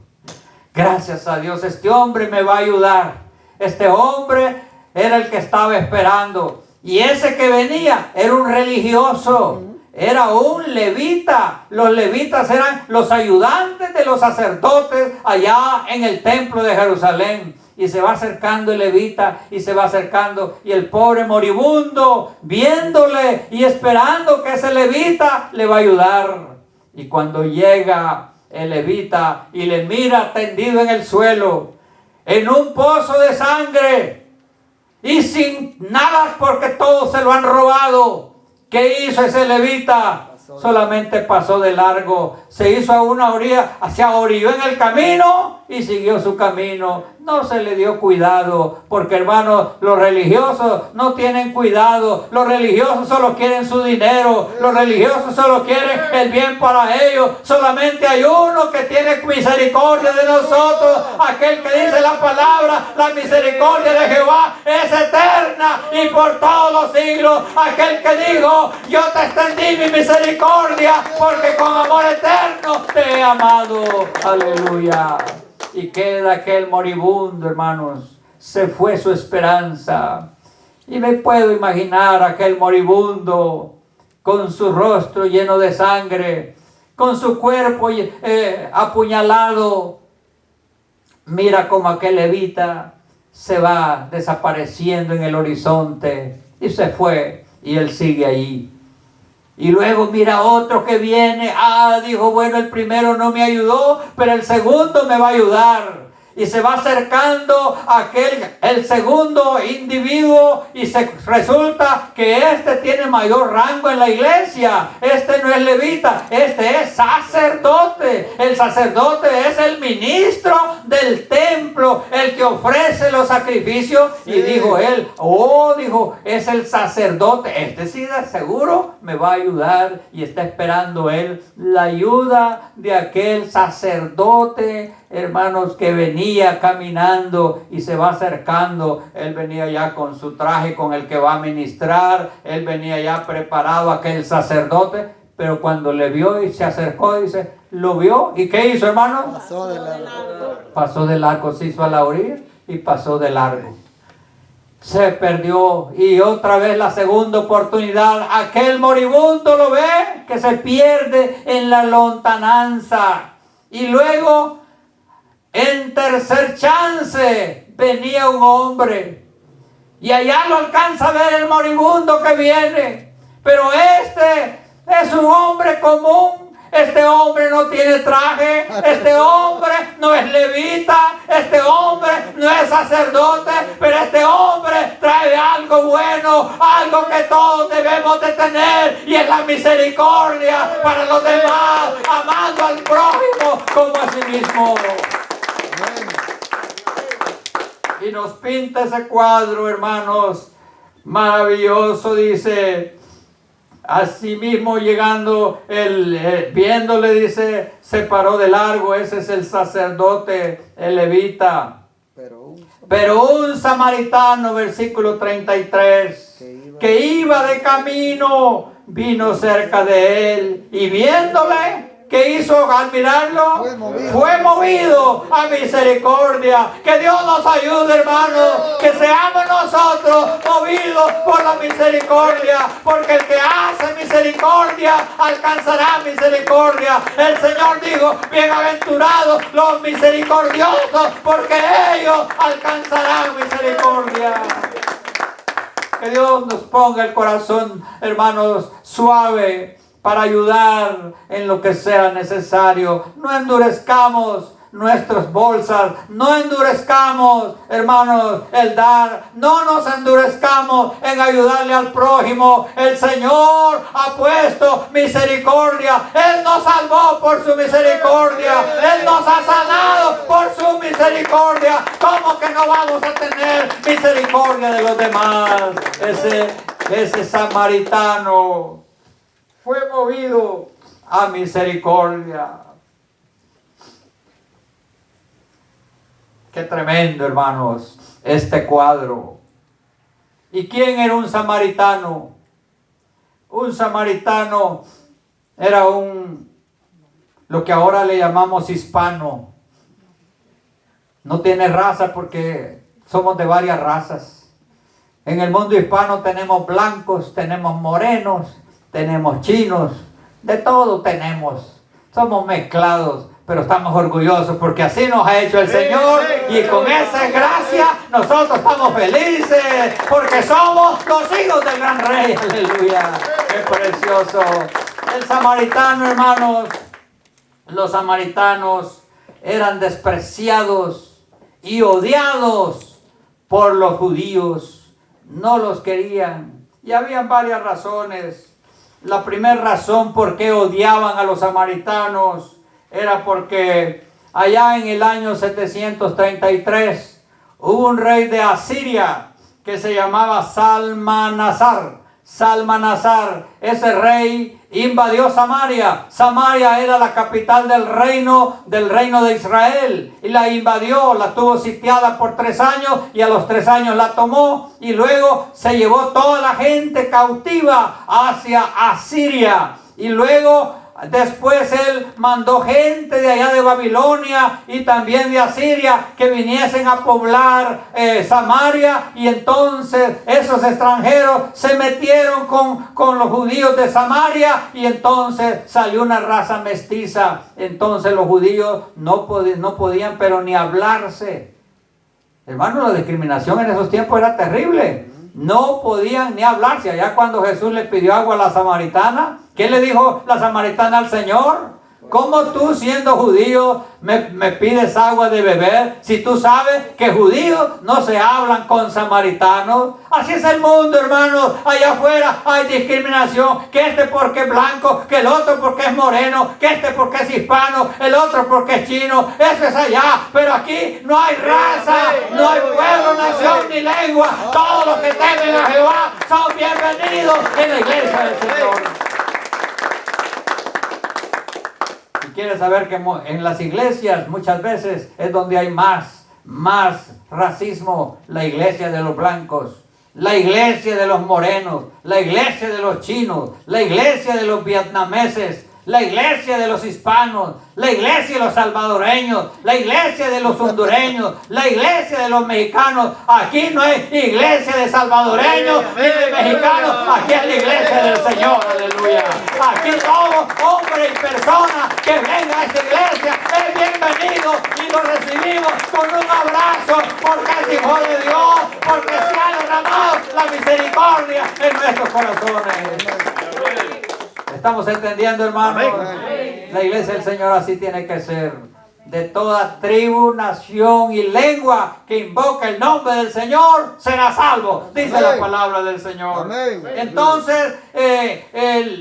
gracias a Dios, este hombre me va a ayudar. Este hombre era el que estaba esperando. Y ese que venía era un religioso, era un levita. Los levitas eran los ayudantes de los sacerdotes allá en el templo de Jerusalén. Y se va acercando el levita y se va acercando. Y el pobre moribundo viéndole y esperando que ese levita le va a ayudar. Y cuando llega el levita y le mira tendido en el suelo, en un pozo de sangre y sin nada porque todo se lo han robado, ¿qué hizo ese levita? Solamente pasó de largo, se hizo a una orilla, se orilló en el camino y siguió su camino. No se le dio cuidado, porque hermanos, los religiosos no tienen cuidado. Los religiosos solo quieren su dinero, los religiosos solo quieren el bien para ellos. Solamente hay uno que tiene misericordia de nosotros, aquel que dice la palabra, la misericordia de Jehová es eterna y por todos los siglos. Aquel que dijo, yo te extendí mi misericordia porque con amor eterno te he amado. Aleluya. Y queda aquel moribundo, hermanos, se fue su esperanza. Y me puedo imaginar aquel moribundo con su rostro lleno de sangre, con su cuerpo apuñalado. Mira cómo aquel levita se va desapareciendo en el horizonte y se fue y él sigue ahí. Y luego mira otro que viene. Dijo, bueno, el primero no me ayudó, pero el segundo me va a ayudar. Y se va acercando el segundo individuo y resulta que este tiene mayor rango en la iglesia. Este no es levita, este es sacerdote. El sacerdote es el ministro del templo, el que ofrece los sacrificios. Y dijo él, dijo, es el sacerdote. Este sí de seguro me va a ayudar. Y está esperando él la ayuda de aquel sacerdote, hermanos, que venía caminando y se va acercando. Él venía ya con su traje con el que va a ministrar. Él venía ya preparado, aquel sacerdote. Pero cuando le vio y se acercó, dice, lo vio. ¿Y qué hizo, hermano? Pasó de largo. Pasó de largo, se hizo a la orilla y pasó de largo. Se perdió. Y otra vez la segunda oportunidad. Aquel moribundo lo ve que se pierde en la lontananza. Y luego, en tercer chance, venía un hombre. Y allá lo alcanza a ver el moribundo que viene. Pero este es un hombre común. Este hombre no tiene traje. Este hombre no es levita. Este hombre no es sacerdote. Pero este hombre trae algo bueno, algo que todos debemos de tener. Y es la misericordia para los demás, amando al prójimo como a sí mismo. Y nos pinta ese cuadro, hermanos, maravilloso. Dice, asimismo llegando, viéndole, dice, se paró de largo. Ese es el sacerdote, el levita. Pero un samaritano, versículo 33, que iba de camino, vino cerca de él y viéndole, ¿qué hizo al mirarlo? Fue movido a misericordia. Que Dios nos ayude, hermanos. Que seamos nosotros movidos por la misericordia. Porque el que hace misericordia alcanzará misericordia. El Señor dijo, bienaventurados los misericordiosos, porque ellos alcanzarán misericordia. Que Dios nos ponga el corazón, hermanos, suave para ayudar en lo que sea necesario. No endurezcamos nuestras bolsas, no endurezcamos, hermanos, el dar, no nos endurezcamos en ayudarle al prójimo. El Señor ha puesto misericordia, Él nos salvó por su misericordia, Él nos ha sanado por su misericordia. ¿Cómo que no vamos a tener misericordia de los demás? Ese samaritano fue movido a misericordia. Qué tremendo, hermanos, este cuadro. ¿Y quién era un samaritano? Un samaritano era lo que ahora le llamamos hispano. No tiene raza porque somos de varias razas. En el mundo hispano tenemos blancos, tenemos morenos, tenemos chinos, de todo tenemos. Somos mezclados. Pero estamos orgullosos porque así nos ha hecho el Señor, y con esa gracia nosotros estamos felices porque somos los hijos del gran Rey. Aleluya, qué precioso. El samaritano, hermanos, los samaritanos eran despreciados y odiados por los judíos. No los querían, y había varias razones. La primera razón por qué odiaban a los samaritanos era porque allá en el año 733 hubo un rey de Asiria que se llamaba Salmanasar. Salmanasar, ese rey invadió Samaria. Samaria era la capital del reino de Israel, y la invadió, la tuvo sitiada por 3 años, y a los 3 años la tomó, y luego se llevó toda la gente cautiva hacia Asiria, y luego después él mandó gente de allá de Babilonia y también de Asiria que viniesen a poblar Samaria, y entonces esos extranjeros se metieron con los judíos de Samaria, y entonces salió una raza mestiza. Entonces los judíos no podían pero ni hablarse. Hermano, la discriminación en esos tiempos era terrible. No podían ni hablarse. Allá cuando Jesús le pidió agua a la samaritana, ¿qué le dijo la samaritana al Señor? ¿Cómo tú, siendo judío, me pides agua de beber si tú sabes que judíos no se hablan con samaritanos? Así es el mundo, hermanos. Allá afuera hay discriminación, que este porque es blanco, que el otro porque es moreno, que este porque es hispano, el otro porque es chino. Eso es allá, pero aquí no hay raza, no hay pueblo, nación ni lengua. Todos los que temen a Jehová son bienvenidos en la iglesia del Señor. Quiere saber que en las iglesias muchas veces es donde hay más racismo. La iglesia de los blancos, la iglesia de los morenos, la iglesia de los chinos, la iglesia de los vietnameses, la iglesia de los hispanos, la iglesia de los salvadoreños, la iglesia de los hondureños, la iglesia de los mexicanos. Aquí no hay iglesia de salvadoreños ni de mexicanos, aquí es la iglesia del Señor, aleluya. Aquí todo hombre y persona que venga a esta iglesia es bienvenido, y lo recibimos con un abrazo, porque es hijo de Dios, porque se ha derramado la misericordia en nuestros corazones. ¿Estamos entendiendo, hermanos? La iglesia del Señor así tiene que ser. De toda tribu, nación y lengua que invoca el nombre del Señor será salvo, dice la palabra del Señor. Entonces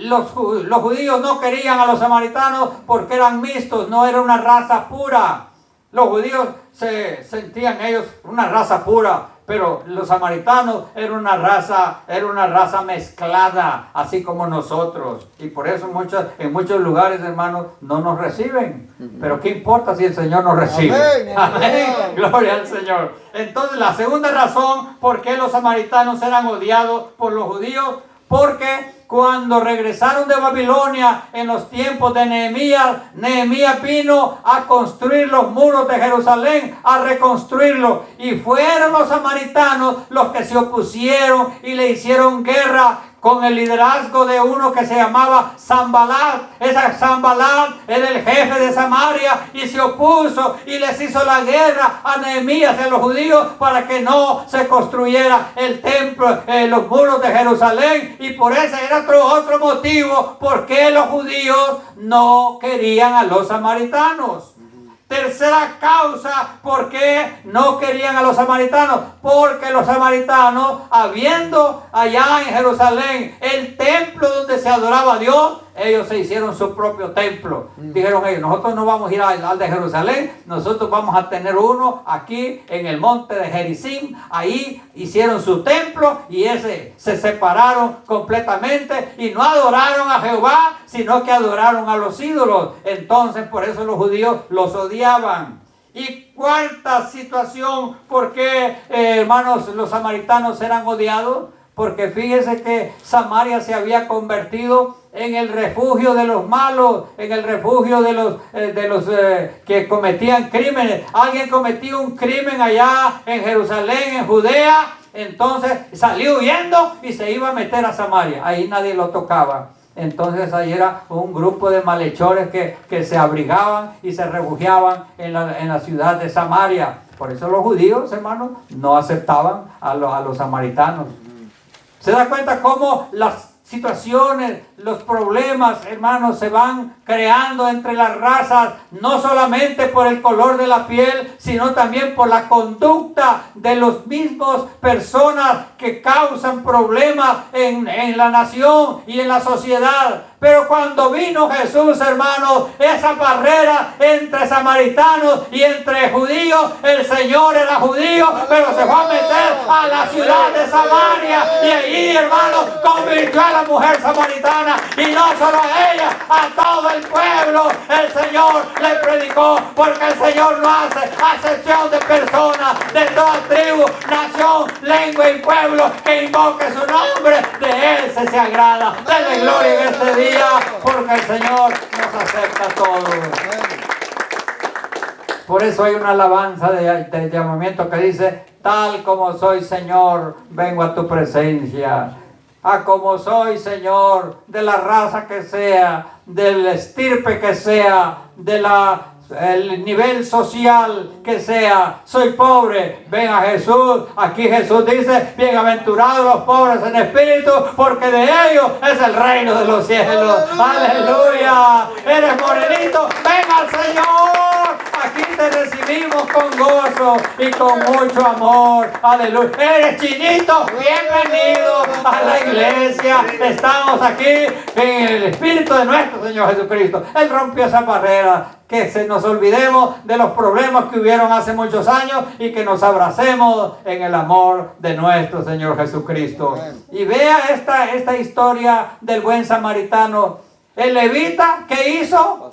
los judíos no querían a los samaritanos porque eran mixtos, no era una raza pura. Los judíos se sentían ellos una raza pura, pero los samaritanos era una raza mezclada, así como nosotros. Y por eso en muchos lugares, hermanos, no nos reciben. Pero ¿qué importa si el Señor nos recibe? Amén. Amén. Gloria al Señor. Entonces, la segunda razón por qué los samaritanos eran odiados por los judíos, porque cuando regresaron de Babilonia en los tiempos de Nehemías vino a construir los muros de Jerusalén, a reconstruirlo. Y fueron los samaritanos los que se opusieron y le hicieron guerra con el liderazgo de uno que se llamaba Sanbalat. Ese Sanbalat era el jefe de Samaria y se opuso y les hizo la guerra a Nehemías y a los judíos para que no se construyera el templo, los muros de Jerusalén, y por ese era otro motivo por qué los judíos no querían a los samaritanos. Tercera causa por qué no querían a los samaritanos, porque los samaritanos, habiendo allá en Jerusalén el templo donde se adoraba a Dios, ellos se hicieron su propio templo. Dijeron ellos: nosotros no vamos a ir al de Jerusalén, nosotros vamos a tener uno aquí en el monte de Gerizim. Ahí hicieron su templo y ese se separaron completamente y no adoraron a Jehová, sino que adoraron a los ídolos. Entonces por eso los judíos los odiaban. Y cuarta situación, ¿por qué, hermanos, los samaritanos eran odiados? Porque fíjese que Samaria se había convertido en el refugio de los malos, en el refugio de los que cometían crímenes. Alguien cometía un crimen allá en Jerusalén, en Judea, entonces salió huyendo y se iba a meter a Samaria. Ahí nadie lo tocaba. Entonces ahí era un grupo de malhechores que se abrigaban y se refugiaban en la ciudad de Samaria. Por eso los judíos, hermanos, no aceptaban a los samaritanos. ¿Se da cuenta cómo las situaciones, los problemas, hermanos, se van creando entre las razas, no solamente por el color de la piel, sino también por la conducta de los mismos personas que causan problemas en la nación y en la sociedad? Pero cuando vino Jesús, hermanos, esa barrera entre samaritanos y entre judíos, el Señor era judío, pero se fue a meter a la ciudad de Samaria y allí, hermanos, convirtió a la mujer samaritana, y no solo a ella, a todo el pueblo. El Señor le predicó, porque el Señor no hace acepción de personas de toda tribu, nación, lengua y pueblo que invoque su nombre. De Él se agrada. Denle gloria en este día, porque el Señor nos acepta a todos. Por eso hay una alabanza de llamamiento que dice: tal como soy, Señor, vengo a tu presencia. A como soy, Señor, de la raza que sea, del estirpe que sea, el nivel social que sea, soy pobre, ven a Jesús. Aquí Jesús dice: bienaventurados los pobres en espíritu, porque de ellos es el reino de los cielos. Aleluya. Eres morenito, ven al Señor. Aquí te recibimos con gozo y con mucho amor. Aleluya. Eres chinito, bienvenido a la iglesia. Estamos aquí en el espíritu de nuestro Señor Jesucristo. Él rompió esa barrera. Que se nos olvidemos de los problemas que hubieron hace muchos años y que nos abracemos en el amor de nuestro Señor Jesucristo. Y vea esta historia del buen samaritano. El levita, ¿qué hizo?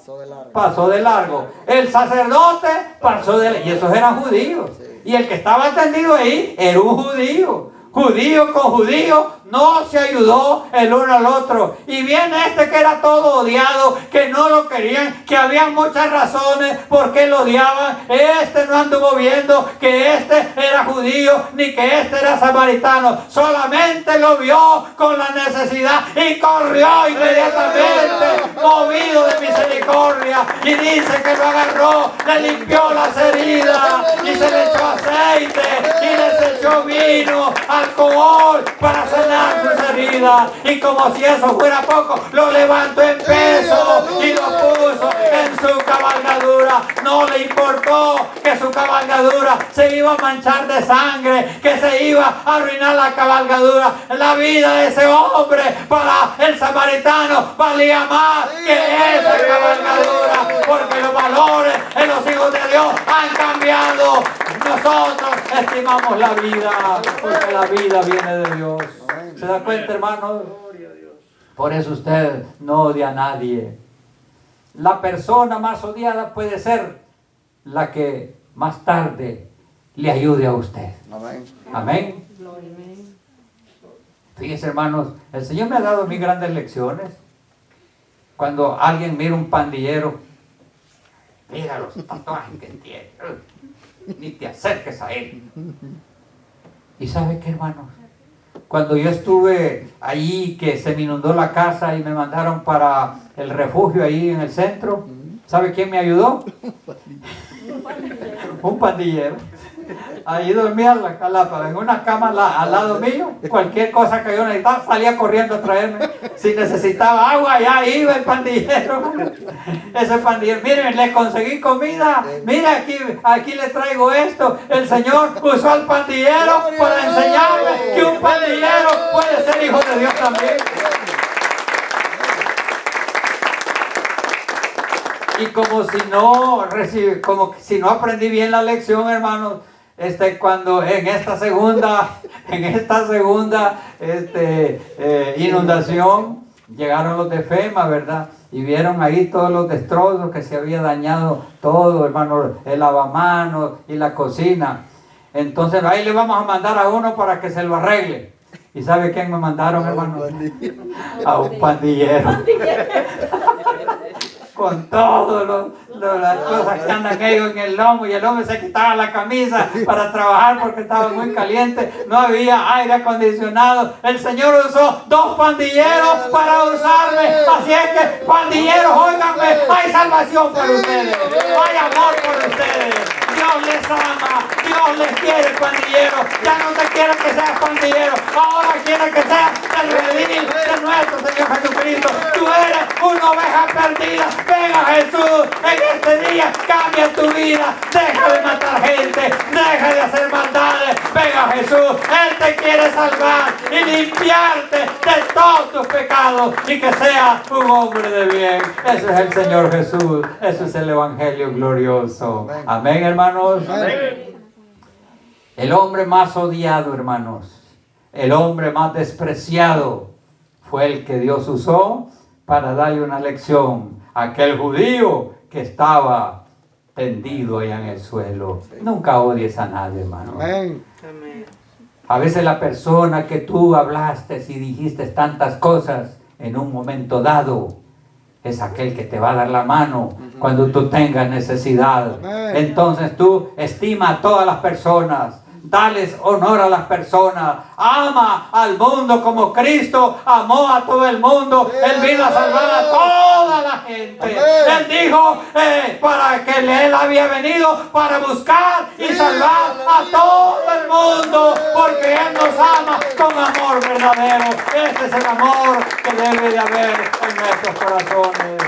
Pasó de largo. El sacerdote pasó de largo. Y esos eran judíos. Y el que estaba atendido ahí era un judío. Judío con judío, no se ayudó el uno al otro. Y viene este que era todo odiado, que no lo querían, que había muchas razones por qué lo odiaban. Este no anduvo viendo que este era judío, ni que este era samaritano. Solamente lo vio con la necesidad y corrió inmediatamente, movido de misericordia. Y dice que lo agarró, le limpió las heridas y se le echó aceite y les echó vino, alcohol para sanar sus heridas. Y como si eso fuera poco, lo levantó en peso y lo puso en su cabalgadura. No le importó que su cabalgadura se iba a manchar de sangre, que se iba a arruinar la cabalgadura. La vida de ese hombre para el samaritano valía más que esa cabalgadura, porque los valores en los hijos de Dios han cambiado. Nosotros estimamos la vida, porque la vida viene de Dios. ¿Se da cuenta, hermanos? Por eso usted no odia a nadie. La persona más odiada puede ser la que más tarde le ayude a usted. Amén. Fíjense, hermanos, el Señor me ha dado mis grandes lecciones. Cuando alguien mira un pandillero, mira los tatuajes que tiene, ni te acerques a él. ¿Y sabe qué, hermanos? cuando yo estuve ahí, que se me inundó la casa y me mandaron para el refugio ahí en el centro, ¿sabe quién me ayudó? Un pandillero. Ahí dormía en una cama al lado mío. Cualquier cosa que yo necesitaba, salía corriendo a traerme. Si necesitaba agua, ya iba el pandillero. Ese pandillero, miren, le conseguí comida. Mira, aquí le traigo esto. El Señor usó al pandillero para enseñarme que un pandillero puede ser hijo de Dios también. Y como si no aprendí bien la lección, hermanos, cuando en esta segunda inundación llegaron los de FEMA, ¿verdad? Y vieron ahí todos los destrozos, que se había dañado todo, hermano, el lavamanos y la cocina. Entonces ahí le vamos a mandar a uno para que se lo arregle. ¿Y sabe quién me mandaron, hermano? A un pandillero. Con todas las cosas que andan ellos en el lomo, y el hombre se quitaba la camisa para trabajar porque estaba muy caliente, no había aire acondicionado. El Señor usó 2 pandilleros para usarme. Así es que, pandilleros, óiganme, hay salvación para ustedes, hay amor por ustedes. Dios les ama, Dios les quiere, pandillero. Ya no te quiere que seas pandillero, ahora quiere que seas el redil de nuestro Señor Jesucristo. Tú eres una oveja perdida. Ven a Jesús en este día, cambia tu vida, deja de matar gente, deja de hacer maldades. Ven a Jesús, Él te quiere salvar y limpiarte de todos tus pecados, y que seas un hombre de bien. Ese es el Señor Jesús, eso es el Evangelio glorioso. Amén, hermanos. Amén. El hombre más odiado, hermanos, el hombre más despreciado, fue el que Dios usó para darle una lección a aquel judío que estaba tendido allá en el suelo. Nunca odies a nadie, hermano. Amén. A veces la persona que tú hablaste y dijiste tantas cosas en un momento dado es aquel que te va a dar la mano cuando tú tengas necesidad. Entonces tú estima a todas las personas, dales honor a las personas, ama al mundo como Cristo amó a todo el mundo. Él vino a salvar a toda la gente. Él dijo para que Él había venido para buscar y salvar a todo el mundo, porque Él nos ama con amor verdadero. Este es el amor que debe de haber en nuestros corazones.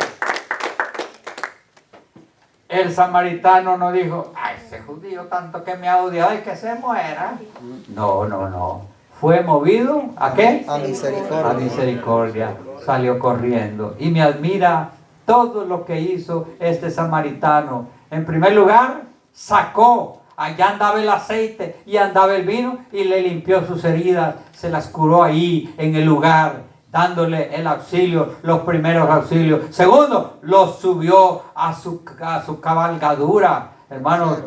El samaritano no dijo, ay, ese judío tanto que me ha odiado y que se muera. No. Fue movido, ¿a qué? A misericordia. A misericordia. Salió corriendo. Y me admira todo lo que hizo este samaritano. En primer lugar, sacó, allá andaba el aceite y andaba el vino, y le limpió sus heridas. Se las curó ahí en el lugar, dándole el auxilio, los primeros auxilios. Segundo, los subió a su cabalgadura. Hermanos,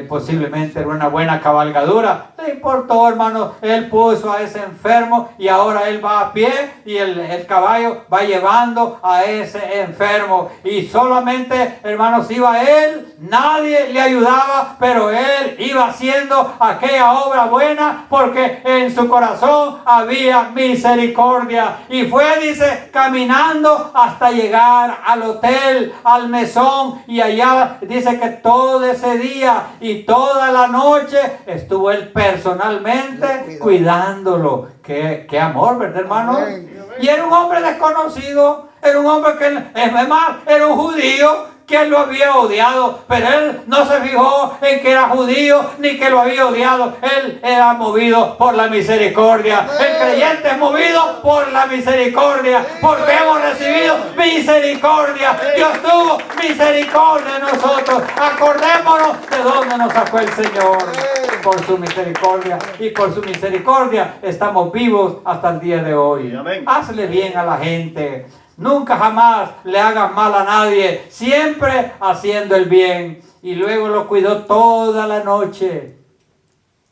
posiblemente era una buena cabalgadura. Le importó, hermano, él puso a ese enfermo y ahora él va a pie y el caballo va llevando a ese enfermo. Y solamente, hermanos, iba él, nadie le ayudaba, pero él iba haciendo aquella obra buena porque en su corazón había misericordia. Y fue, dice, caminando hasta llegar al hotel, al mesón, y allá dice que todo ese día y toda la noche estuvo él personalmente cuidándolo. Qué amor, ¿verdad, hermano? Y era un hombre desconocido, era un hombre que, es más, era un judío que él lo había odiado, pero él no se fijó en que era judío ni que lo había odiado. Él era movido por la misericordia. El creyente es movido por la misericordia, porque hemos recibido misericordia. Dios tuvo misericordia de nosotros. Acordémonos de dónde nos sacó el Señor. Por su misericordia, y por su misericordia estamos vivos hasta el día de hoy. Hazle bien a la gente. Nunca jamás le hagas mal a nadie, siempre haciendo el bien. Y luego lo cuidó toda la noche.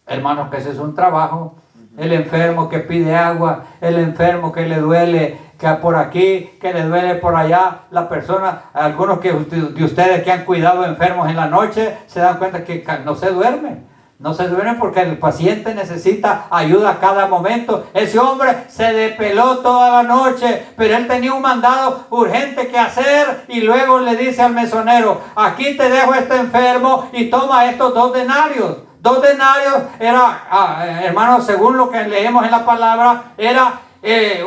Hermanos, que ese es un trabajo. El enfermo que pide agua, el enfermo que le duele, que por aquí, que le duele por allá. La persona, algunos de ustedes que han cuidado enfermos en la noche, se dan cuenta que no se duerme. No se duerme porque el paciente necesita ayuda a cada momento. Ese hombre se depeló toda la noche, pero él tenía un mandado urgente que hacer y luego le dice al mesonero, aquí te dejo este enfermo y toma estos 2 denarios. 2 denarios era, hermanos, según lo que leemos en la palabra, era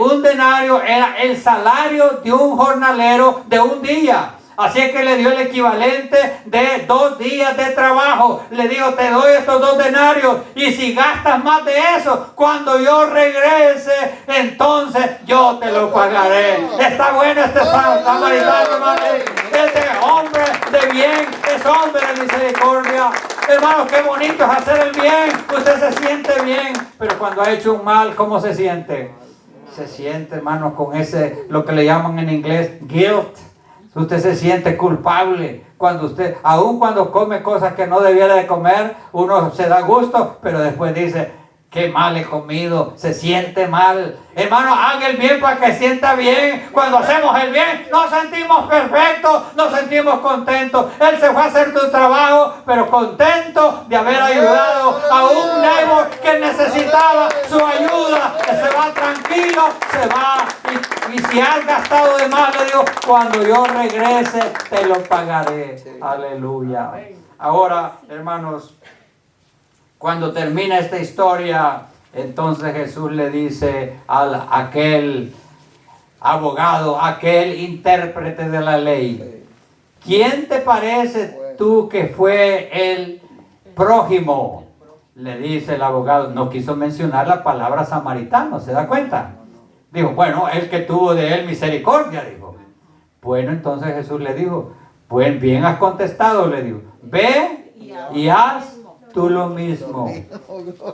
un denario, era el salario de un jornalero de un día. Así es que le dio el equivalente de 2 días de trabajo. Le dijo, te doy estos 2 denarios. Y si gastas más de eso, cuando yo regrese, entonces yo te lo pagaré. Está bueno este samaritano, hermano. Este hombre de bien es hombre de misericordia. Hermano, qué bonito es hacer el bien. Usted se siente bien. Pero cuando ha hecho un mal, ¿cómo se siente? Se siente, hermano, con ese, lo que le llaman en inglés, guilt. Usted se siente culpable cuando usted, aun cuando come cosas que no debiera de comer, uno se da gusto, pero después dice, qué mal he comido, se siente mal. Hermano, haga el bien para que sienta bien. Cuando hacemos el bien, nos sentimos perfectos, nos sentimos contentos. Él se fue a hacer tu trabajo, pero contento de haber ayudado a un neighbor que necesitaba su ayuda. Se va tranquilo, se va. Y si has gastado de más, le digo, cuando yo regrese, te lo pagaré. Sí. Aleluya. Ahora, hermanos, cuando termina esta historia, entonces Jesús le dice a aquel abogado, aquel intérprete de la ley, ¿quién te parece tú que fue el prójimo? Le dice el abogado, no quiso mencionar la palabra samaritano, ¿se da cuenta? Dijo, bueno, el que tuvo de él misericordia, dijo. Bueno, entonces Jesús le dijo, pues bien has contestado, le dijo, ve y haz tú lo mismo.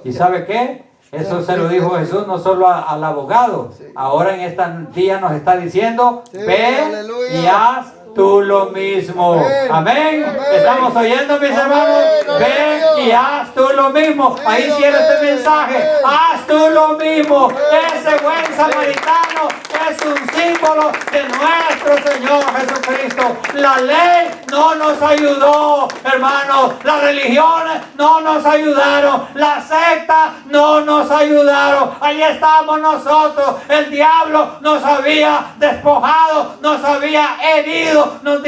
¿Y sabe qué? Eso se lo dijo Jesús no solo al abogado. Ahora en este día nos está diciendo, ve y haz tú lo mismo. Amén. ¿Estamos oyendo, mis hermanos? Ve y haz tú lo mismo. Ahí cierra este mensaje. Haz tú lo mismo. Ese buen samaritano es un símbolo de nuestro Señor Jesucristo. La ley no nos ayudó, hermanos. Las religiones no nos ayudaron. Las sectas no nos ayudaron. Ahí estamos nosotros. El diablo nos había despojado, nos había herido, nos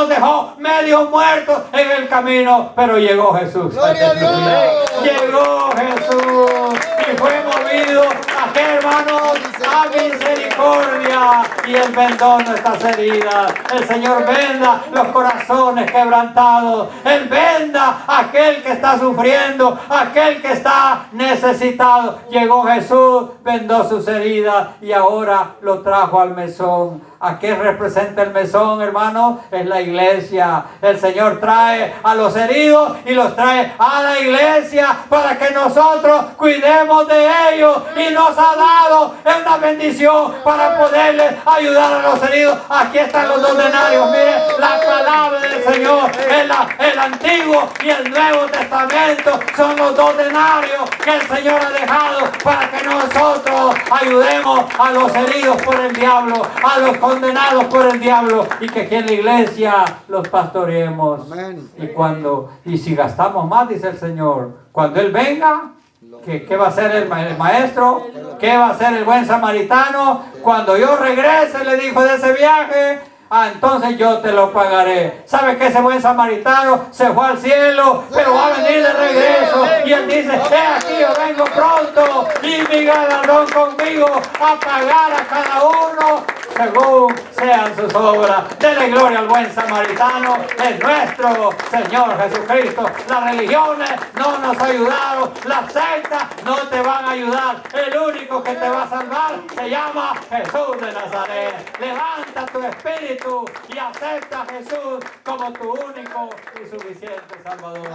dejó medio muertos en el camino, pero llegó Jesús. Llegó Jesús y fue movido a, hermanos, a misericordia, y Él vendó nuestras heridas. El Señor venda los corazones quebrantados. Él venda a aquel que está sufriendo, aquel que está necesitado. Llegó Jesús, vendó sus heridas y ahora lo trajo al mesón. ¿A qué representa el mesón, hermano? Es la iglesia. El Señor trae a los heridos y los trae a la iglesia para que nosotros cuidemos de ellos, y nos ha dado una bendición para poderles ayudar a los heridos. Aquí están los 2 denarios. Miren, la palabra del Señor, el Antiguo y el Nuevo Testamento son los 2 denarios que el Señor ha dejado para que nosotros ayudemos a los heridos por el diablo, a los condenados por el diablo, y que aquí en la iglesia los pastoreemos. Amén. Y si gastamos más, dice el Señor, cuando Él venga, ¿qué va a hacer el maestro? ¿Qué va a hacer el buen samaritano? Cuando yo regrese, le dijo, de ese viaje, entonces yo te lo pagaré. ¿Sabe que ese buen samaritano se fue al cielo, pero va a venir de regreso? Y él dice, aquí yo vengo pronto, y mi galardón conmigo, a pagar a cada uno según sean sus obras. Dele gloria al buen samaritano, es nuestro Señor Jesucristo. Las religiones no nos ayudaron, las sectas no te van a ayudar. El único que te va a salvar se llama Jesús de Nazaret. Levanta tu espíritu y acepta a Jesús como tu único y suficiente Salvador.